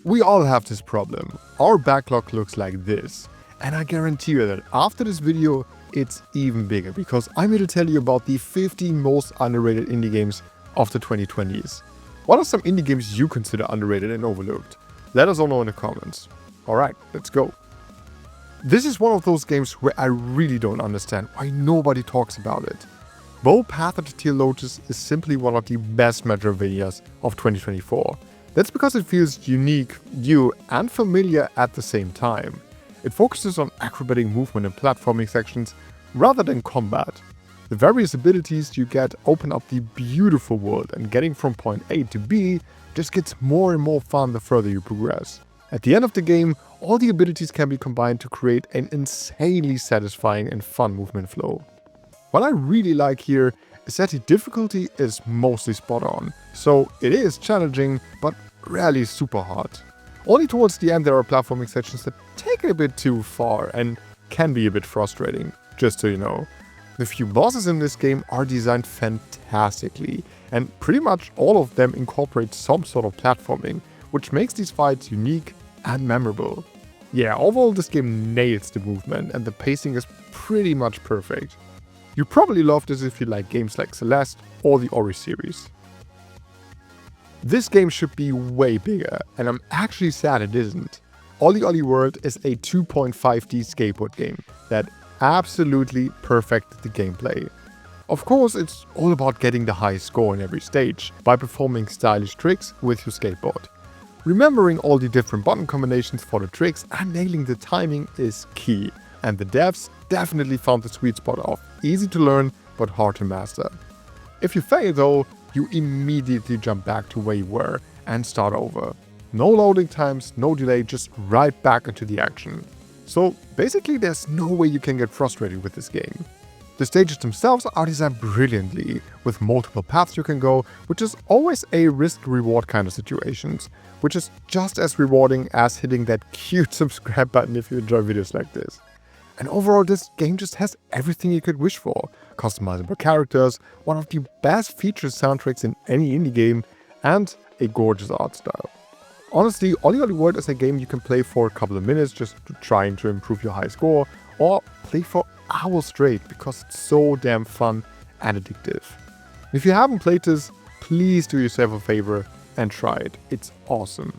We all have this problem. Our backlog looks like this. And I guarantee you that after this video, it's even bigger because I'm here to tell you about the 15 most underrated indie games of the 2020s. What are some indie games you consider underrated and overlooked? Let us all know in the comments. Alright, let's go. This is one of those games where I really don't understand why nobody talks about it. Though Path of the Teal Lotus is simply one of the best Metroidvanias of 2024. That's because it feels unique, new, and familiar at the same time. It focuses on acrobatic movement and platforming sections rather than combat. The various abilities you get open up the beautiful world, and getting from point A to B just gets more and more fun the further you progress. At the end of the game, all the abilities can be combined to create an insanely satisfying and fun movement flow. What I really like here is that the difficulty is mostly spot on, so it is challenging but rarely super hard. Only towards the end there are platforming sections that take it a bit too far and can be a bit frustrating, just so you know. The few bosses in this game are designed fantastically, and pretty much all of them incorporate some sort of platforming, which makes these fights unique and memorable. Yeah, overall this game nails the movement and the pacing is pretty much perfect. You probably love this if you like games like Celeste or the Ori series. This game should be way bigger, and I'm actually sad it isn't. OlliOlli World is a 2.5D skateboard game that absolutely perfected the gameplay. Of course, it's all about getting the highest score in every stage by performing stylish tricks with your skateboard. Remembering all the different button combinations for the tricks and nailing the timing is key, and the devs definitely found the sweet spot of easy to learn but hard to master. If you fail though, you immediately jump back to where you were and start over. No loading times, no delay, just right back into the action. So basically there's no way you can get frustrated with this game. The stages themselves are designed brilliantly, with multiple paths you can go, which is always a risk-reward kind of situations, which is just as rewarding as hitting that cute subscribe button if you enjoy videos like this. And overall, this game just has everything you could wish for. Customizable characters, one of the best featured soundtracks in any indie game, and a gorgeous art style. Honestly, OlliOlli World is a game you can play for a couple of minutes just trying to improve your high score, or play for hours straight because it's so damn fun and addictive. If you haven't played this, please do yourself a favor and try it. It's awesome.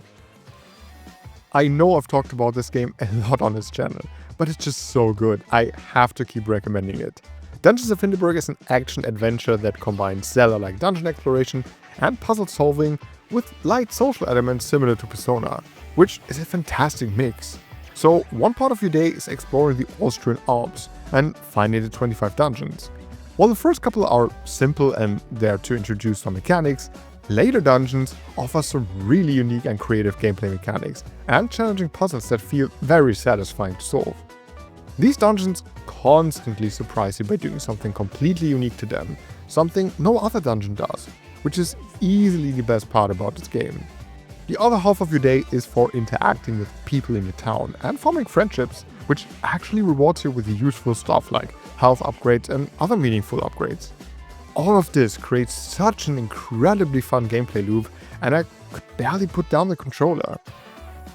I know I've talked about this game a lot on this channel, but it's just so good, I have to keep recommending it. Dungeons of Hinterberg is an action-adventure that combines Zelda-like dungeon exploration and puzzle solving with light social elements similar to Persona, which is a fantastic mix. So one part of your day is exploring the Austrian Alps and finding the 25 dungeons. While the first couple are simple and there to introduce some mechanics, later dungeons offer some really unique and creative gameplay mechanics and challenging puzzles that feel very satisfying to solve. These dungeons constantly surprise you by doing something completely unique to them, something no other dungeon does, which is easily the best part about this game. The other half of your day is for interacting with people in your town and forming friendships, which actually rewards you with the useful stuff like health upgrades and other meaningful upgrades. All of this creates such an incredibly fun gameplay loop, and I could barely put down the controller.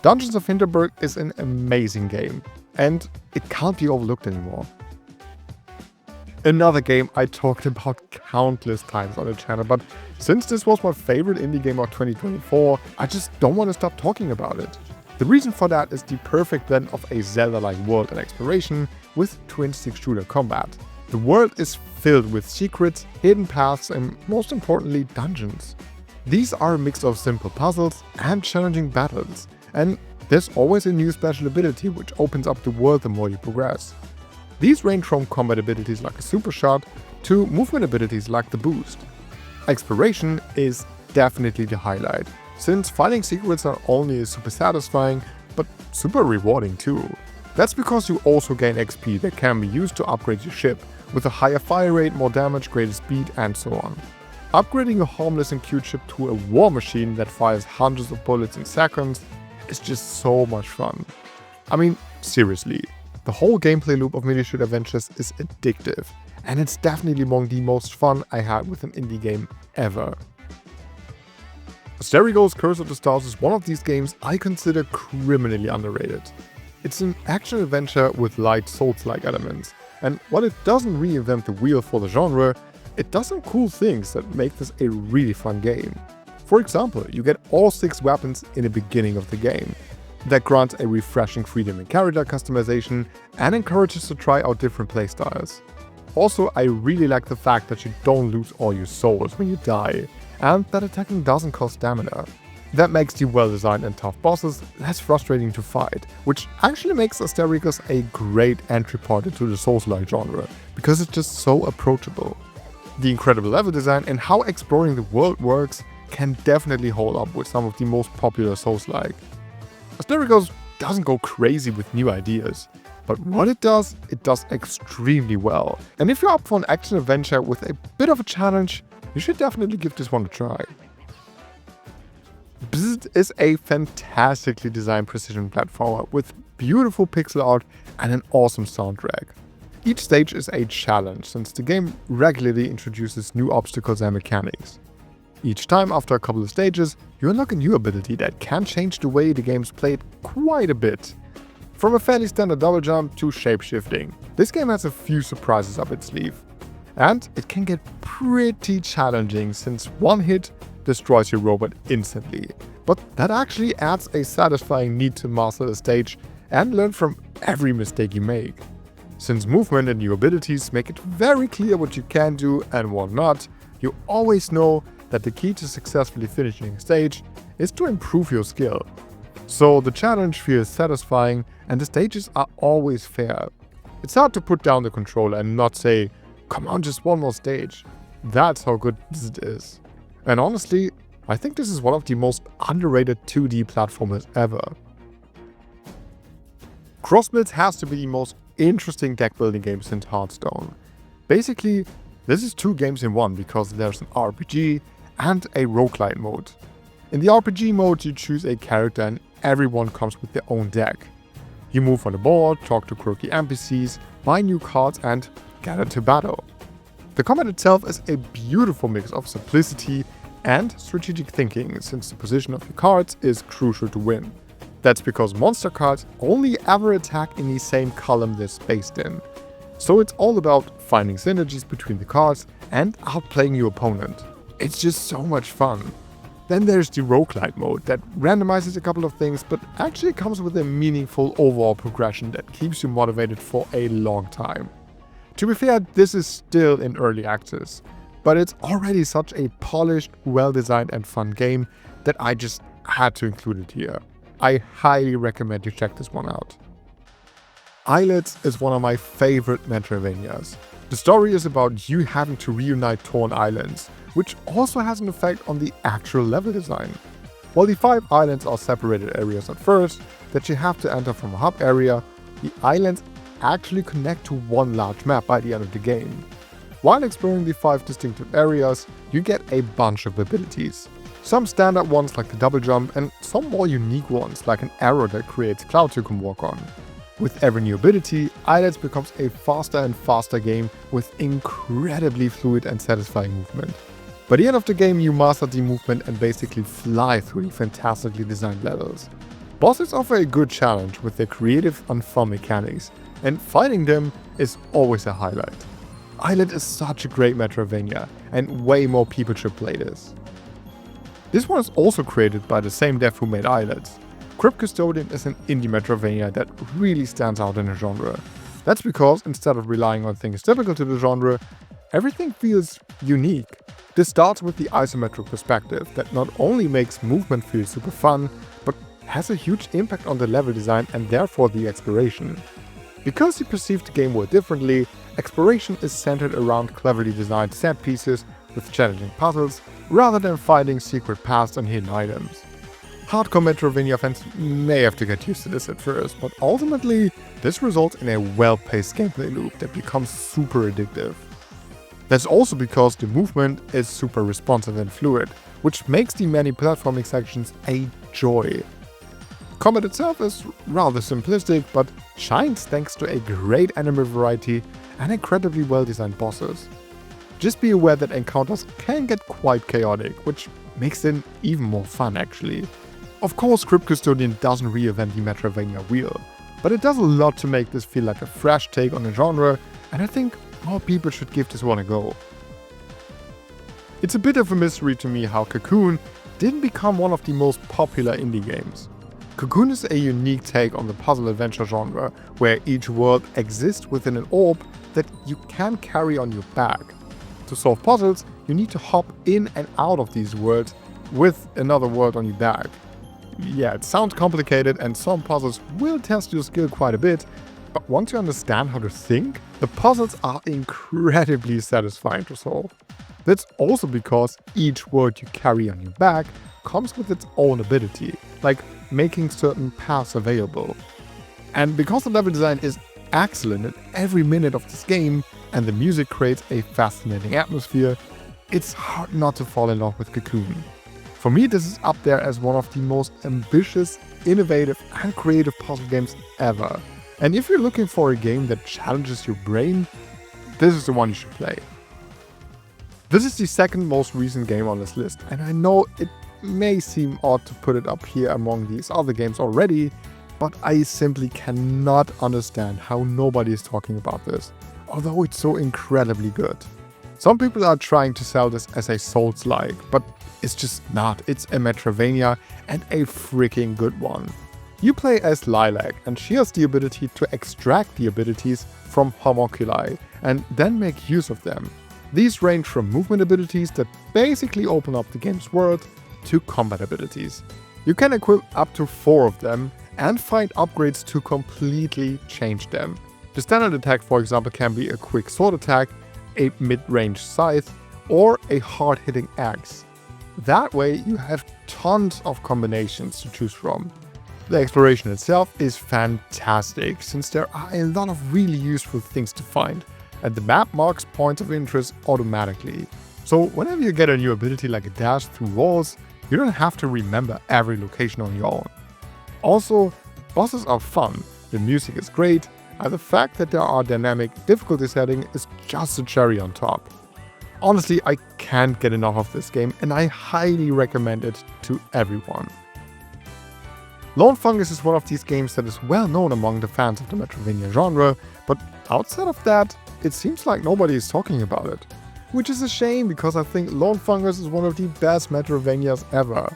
Dungeons of Hinterberg is an amazing game, and it can't be overlooked anymore. Another game I talked about countless times on the channel, but since this was my favorite indie game of 2024, I just don't want to stop talking about it. The reason for that is the perfect blend of a Zelda-like world and exploration with twin-stick shooter combat. The world is filled with secrets, hidden paths, and most importantly, dungeons. These are a mix of simple puzzles and challenging battles, and there's always a new special ability which opens up the world the more you progress. These range from combat abilities like a super shot to movement abilities like the boost. Exploration is definitely the highlight, since finding secrets not only is super satisfying, but super rewarding too. That's because you also gain XP that can be used to upgrade your ship, with a higher fire rate, more damage, greater speed, and so on. Upgrading a harmless and cute ship to a war machine that fires hundreds of bullets in seconds is just so much fun. I mean, seriously, the whole gameplay loop of Mini Shoot Adventures is addictive, and it's definitely among the most fun I had with an indie game ever. Asterigo's Curse of the Stars is one of these games I consider criminally underrated. It's an action-adventure with light Souls-like elements, and while it doesn't reinvent the wheel for the genre, it does some cool things that make this a really fun game. For example, you get all 6 weapons in the beginning of the game. That grants a refreshing freedom in character customization and encourages to try out different playstyles. Also, I really like the fact that you don't lose all your souls when you die, and that attacking doesn't cost stamina. That makes the well-designed and tough bosses less frustrating to fight, which actually makes Asterigos a great entry point into the Souls-like genre, because it's just so approachable. The incredible level design and how exploring the world works can definitely hold up with some of the most popular Souls-like. Asterigos doesn't go crazy with new ideas, but what it does extremely well. And if you're up for an action-adventure with a bit of a challenge, you should definitely give this one a try. Bzzzt is a fantastically designed precision platformer with beautiful pixel art and an awesome soundtrack. Each stage is a challenge since the game regularly introduces new obstacles and mechanics. Each time after a couple of stages, you unlock a new ability that can change the way the game's played quite a bit. From a fairly standard double jump to shape-shifting, this game has a few surprises up its sleeve. And it can get pretty challenging since one hit destroys your robot instantly. But that actually adds a satisfying need to master the stage and learn from every mistake you make. Since movement and new abilities make it very clear what you can do and what not, you always know that the key to successfully finishing a stage is to improve your skill. So the challenge feels satisfying and the stages are always fair. It's hard to put down the controller and not say, "Come on, just one more stage." That's how good this is. And honestly, I think this is one of the most underrated 2D platformers ever. Crossbuilds has to be the most interesting deck building game since Hearthstone. Basically, this is 2 games in one because there's an RPG and a roguelite mode. In the RPG mode, you choose a character and everyone comes with their own deck. You move on the board, talk to quirky NPCs, buy new cards and get into battle. The combat itself is a beautiful mix of simplicity and strategic thinking, since the position of your cards is crucial to win. That's because monster cards only ever attack in the same column they're spaced in. So it's all about finding synergies between the cards and outplaying your opponent. It's just so much fun. Then there's the roguelite mode that randomizes a couple of things but actually comes with a meaningful overall progression that keeps you motivated for a long time. To be fair, this is still in early access, but it's already such a polished, well-designed and fun game that I just had to include it here. I highly recommend you check this one out. Islets is one of my favorite Metroidvanias. The story is about you having to reunite torn islands, which also has an effect on the actual level design. While the 5 islands are separated areas at first that you have to enter from a hub area, the islands actually connect to one large map by the end of the game. While exploring the 5 distinctive areas, you get a bunch of abilities. Some standard ones like the double jump and some more unique ones like an arrow that creates clouds you can walk on. With every new ability, Islets becomes a faster and faster game with incredibly fluid and satisfying movement. By the end of the game, you master the movement and basically fly through the fantastically designed levels. Bosses offer a good challenge with their creative and fun mechanics, and fighting them is always a highlight. Islet is such a great Metroidvania, and way more people should play this. This one is also created by the same dev who made Islets. Crypt Custodian is an indie Metroidvania that really stands out in the genre. That's because instead of relying on things typical to the genre, everything feels unique. This starts with the isometric perspective that not only makes movement feel super fun, but has a huge impact on the level design and therefore the exploration. Because you perceive the game world differently, exploration is centered around cleverly designed set pieces with challenging puzzles, rather than finding secret paths and hidden items. Hardcore Metroidvania fans may have to get used to this at first, but ultimately, this results in a well-paced gameplay loop that becomes super addictive. That's also because the movement is super responsive and fluid, which makes the many platforming sections a joy. Combat itself is rather simplistic, but shines thanks to a great enemy variety and incredibly well-designed bosses. Just be aware that encounters can get quite chaotic, which makes it even more fun actually. Of course, Crypt Custodian doesn't reinvent the Metroidvania wheel, but it does a lot to make this feel like a fresh take on the genre, and I think more people should give this one a go. It's a bit of a mystery to me how Cocoon didn't become one of the most popular indie games. Cocoon is a unique take on the puzzle adventure genre, where each world exists within an orb that you can carry on your back. To solve puzzles, you need to hop in and out of these worlds with another world on your back. Yeah, it sounds complicated and some puzzles will test your skill quite a bit, but once you understand how to think, the puzzles are incredibly satisfying to solve. That's also because each world you carry on your back comes with its own ability, like making certain paths available. And because the level design is excellent at every minute of this game, and the music creates a fascinating atmosphere, it's hard not to fall in love with Cocoon. For me, this is up there as one of the most ambitious, innovative and creative puzzle games ever. And if you're looking for a game that challenges your brain, this is the one you should play. This is the second most recent game on this list, and I know it may seem odd to put it up here among these other games already, but I simply cannot understand how nobody is talking about this, although it's so incredibly good. Some people are trying to sell this as a Souls-like, but it's just not. It's a Metroidvania and a freaking good one. You play as Lilac, and she has the ability to extract the abilities from homunculi and then make use of them. These range from movement abilities that basically open up the game's world to combat abilities. You can equip up to 4 of them and find upgrades to completely change them. The standard attack, for example, can be a quick sword attack, a mid-range scythe, or a hard-hitting axe. That way you have tons of combinations to choose from. The exploration itself is fantastic, since there are a lot of really useful things to find, and the map marks points of interest automatically. So whenever you get a new ability like a dash through walls, you don't have to remember every location on your own. Also, bosses are fun, the music is great, and the fact that there are dynamic difficulty settings is just a cherry on top. Honestly, I can't get enough of this game, and I highly recommend it to everyone. Lone Fungus is one of these games that is well known among the fans of the Metroidvania genre, but outside of that, it seems like nobody is talking about it. Which is a shame, because I think Lone Fungus is one of the best Metroidvanias ever.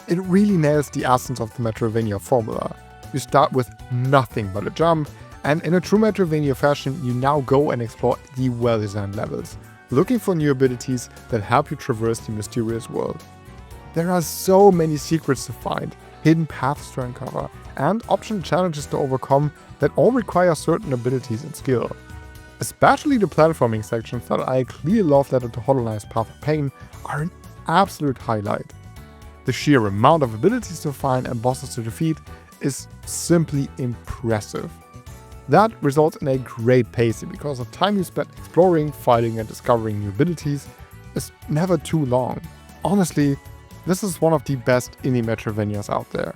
It really nails the essence of the Metroidvania formula. You start with nothing but a jump, and in a true Metroidvania fashion, you now go and explore the well-designed levels, looking for new abilities that help you traverse the mysterious world. There are so many secrets to find, hidden paths to uncover, and optional challenges to overcome that all require certain abilities and skill. Especially the platforming sections that are a clear love letter to Hollow Knight's Path of Pain are an absolute highlight. The sheer amount of abilities to find and bosses to defeat is simply impressive. That results in a great pacing, because the time you spend exploring, fighting and discovering new abilities is never too long. Honestly, this is one of the best indie Metroidvanias out there.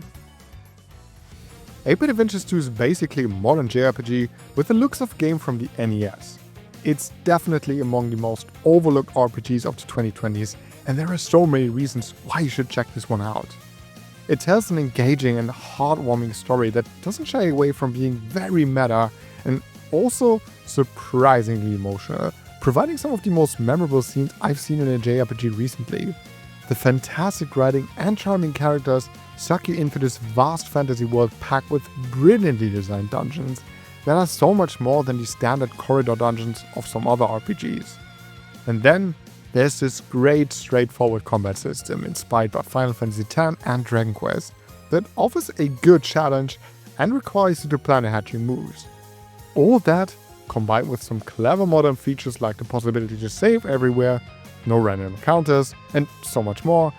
8-Bit Adventures 2 is basically a modern JRPG with the looks of a game from the NES. It's definitely among the most overlooked RPGs of the 2020s, and there are so many reasons why you should check this one out. It tells an engaging and heartwarming story that doesn't shy away from being very meta and also surprisingly emotional, providing some of the most memorable scenes I've seen in a JRPG recently. The fantastic writing and charming characters suck you into this vast fantasy world packed with brilliantly designed dungeons that are so much more than the standard corridor dungeons of some other RPGs. And then there's this great straightforward combat system inspired by Final Fantasy X and Dragon Quest that offers a good challenge and requires you to plan ahead your moves. All that, combined with some clever modern features like the possibility to save everywhere, no random encounters, and so much more,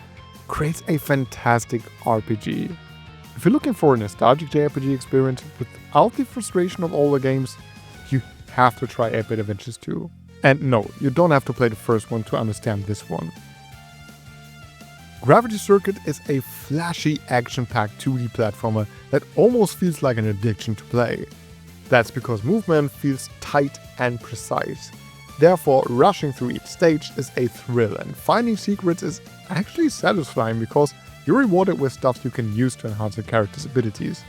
creates a fantastic RPG. If you're looking for a nostalgic JRPG experience without the frustration of older games, you have to try 8-Bit Adventures 2. And no, you don't have to play the first one to understand this one. Gravity Circuit is a flashy, action-packed 2D platformer that almost feels like an addiction to play. That's because movement feels tight and precise. Therefore, rushing through each stage is a thrill, and finding secrets is actually satisfying because you're rewarded with stuff you can use to enhance your character's abilities.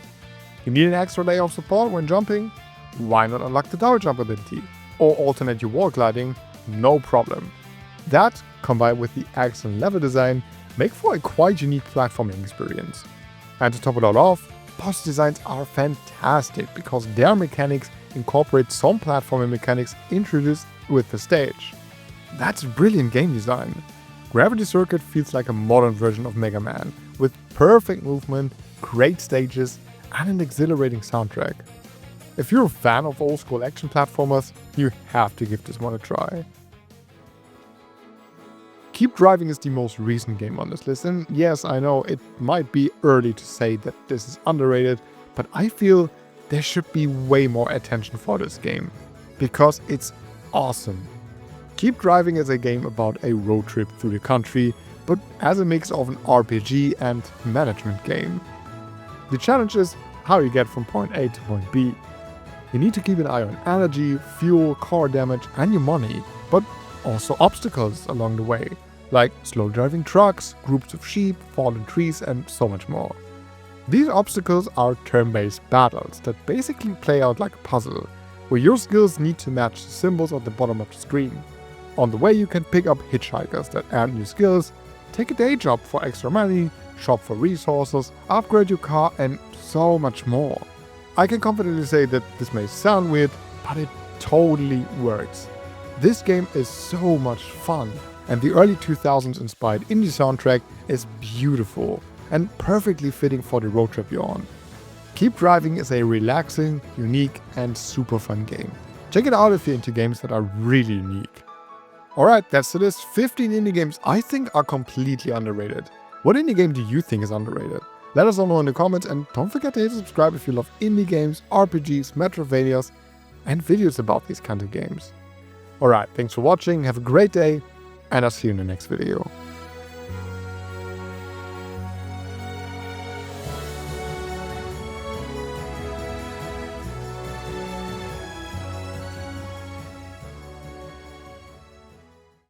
You need an extra layer of support when jumping? Why not unlock the double jump ability? Or alternate your wall gliding? No problem. That, combined with the excellent level design, make for a quite unique platforming experience. And to top it all off, boss designs are fantastic because their mechanics incorporate some platforming mechanics introduced with the stage. That's brilliant game design. Gravity Circuit feels like a modern version of Mega Man, with perfect movement, great stages, and an exhilarating soundtrack. If you're a fan of old school action platformers, you have to give this one a try. Keep Driving is the most recent game on this list, and yes, I know it might be early to say that this is underrated, but I feel there should be way more attention for this game, because it's awesome. Keep Driving is a game about a road trip through the country, but as a mix of an RPG and management game. The challenge is how you get from point A to point B. You need to keep an eye on energy, fuel, car damage, and your money, but also obstacles along the way, like slow driving trucks, groups of sheep, fallen trees, and so much more. These obstacles are turn-based battles that basically play out like a puzzle, where your skills need to match the symbols at the bottom of the screen. On the way you can pick up hitchhikers that add new skills, take a day job for extra money, shop for resources, upgrade your car, and so much more. I can confidently say that this may sound weird, but it totally works. This game is so much fun, and the early 2000s inspired indie soundtrack is beautiful and perfectly fitting for the road trip you're on. Keep Driving is a relaxing, unique, and super fun game. Check it out if you're into games that are really unique. Alright, that's the list. 15 indie games I think are completely underrated. What indie game do you think is underrated? Let us all know in the comments, and don't forget to hit subscribe if you love indie games, RPGs, Metrovanias, and videos about these kind of games. Alright, thanks for watching, have a great day, and I'll see you in the next video.